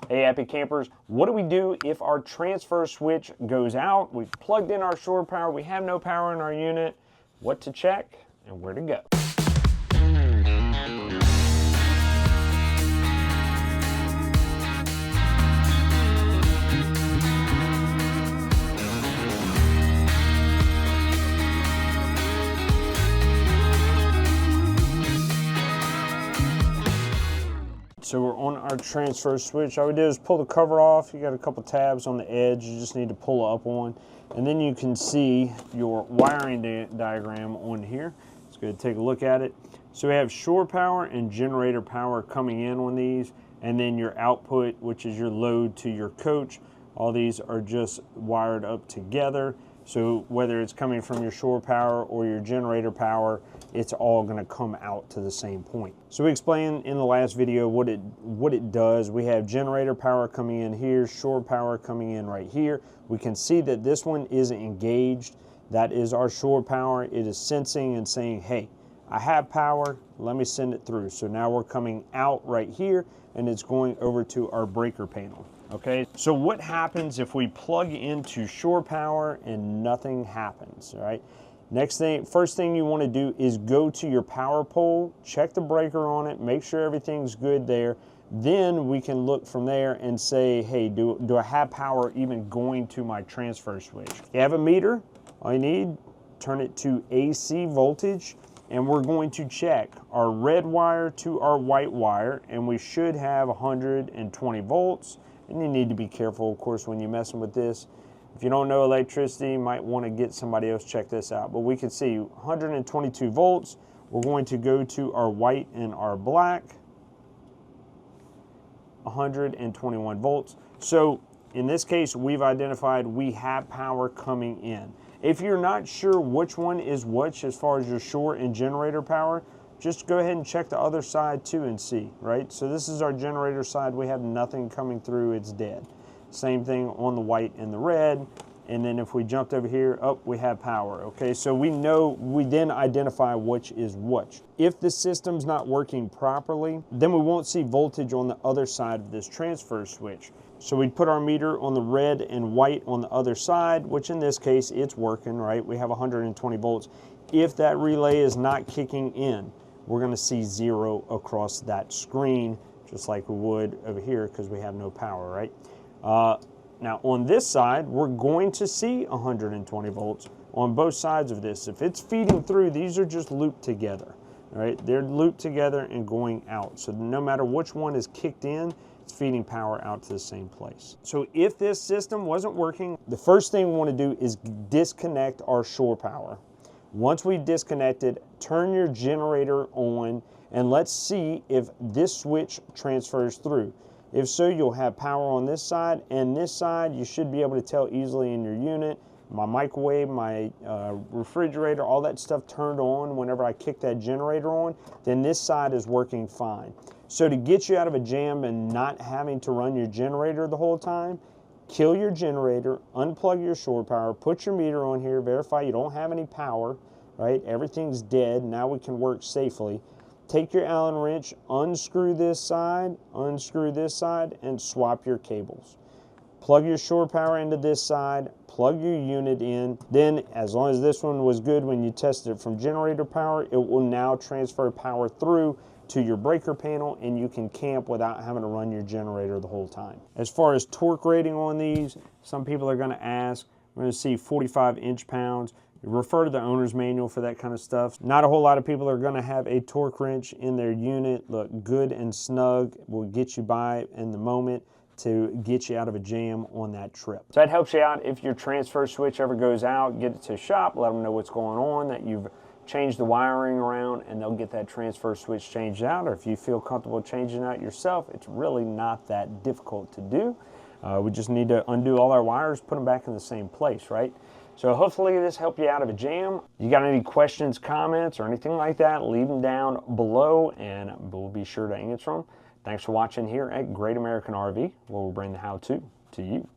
Hey happy campers, what do we do if our transfer switch goes out? We've plugged in our shore power, we have no power in our unit. What to check and where to go. So we're on our transfer switch. All we do is pull the cover off. You got a couple tabs on the edge you just need to pull up on. And then you can see your wiring diagram on here. Let's go take a look at it. So we have shore power and generator power coming in on these, and then your output, which is your load to your coach. All these are just wired up together. So whether it's coming from your shore power or your generator power, it's all going to come out to the same point. So we explained in the last video what it does. We have generator power coming in here, shore power coming in right here. We can see that this one isn't engaged. That is our shore power. It is sensing and saying, hey, I have power, let me send it through. So now we're coming out right here and it's going over to our breaker panel. Okay, so what happens if we plug into shore power and nothing happens, all right? First thing you want to do is go to your power pole, check the breaker on it, make sure everything's good there. Then we can look from there and say, hey, do I have power even going to my transfer switch? You have a meter, all you need, turn it to AC voltage, and we're going to check our red wire to our white wire, and we should have 120 volts. And you need to be careful, of course, when you're messing with this. If you don't know electricity, you might want to get somebody else check this out. But we can see 122 volts. We're going to go to our white and our black. 121 volts. So in this case, we've identified we have power coming in. If you're not sure which one is which as far as your shore and generator power, just go ahead and check the other side too and see, right? So this is our generator side. We have nothing coming through, it's dead. Same thing on the white and the red. And then if we jumped over here, oh, we have power, okay? So we then identify which is which. If the system's not working properly, then we won't see voltage on the other side of this transfer switch. So we'd put our meter on the red and white on the other side, which in this case, it's working, right? We have 120 volts. If that relay is not kicking in, we're gonna see 0 across that screen, just like we would over here because we have no power, right? Now on this side, we're going to see 120 volts on both sides of this. If it's feeding through, these are just looped together, right? They're looped together and going out. So no matter which one is kicked in, it's feeding power out to the same place. So if this system wasn't working, the first thing we wanna do is disconnect our shore power. Once we've disconnected, turn your generator on and let's see if this switch transfers through. If so, you'll have power on this side, and this side you should be able to tell easily in your unit. My microwave, my refrigerator, all that stuff turned on whenever I kick that generator on, then this side is working fine. So to get you out of a jam and not having to run your generator the whole time, kill your generator, unplug your shore power, put your meter on here, verify you don't have any power, right? Everything's dead, now we can work safely. Take your Allen wrench, unscrew this side, and swap your cables. Plug your shore power into this side, plug your unit in. Then, as long as this one was good when you tested it from generator power, it will now transfer power through to your breaker panel and you can camp without having to run your generator the whole time. As far as torque rating on these, some people are gonna ask, we're gonna see 45 inch-pounds. Refer to the owner's manual for that kind of stuff. Not a whole lot of people are gonna have a torque wrench in their unit. Look, good and snug will get you by in the moment to get you out of a jam on that trip. So that helps you out if your transfer switch ever goes out, get it to the shop, let them know what's going on, that you've changed the wiring around, and they'll get that transfer switch changed out. Or if you feel comfortable changing it out yourself, it's really not that difficult to do. We just need to undo all our wires, put them back in the same place, right? So hopefully this helped you out of a jam. You got any questions, comments, or anything like that, leave them down below and we'll be sure to answer them. Thanks for watching here at Great American RV, where we'll bring the how-to to you.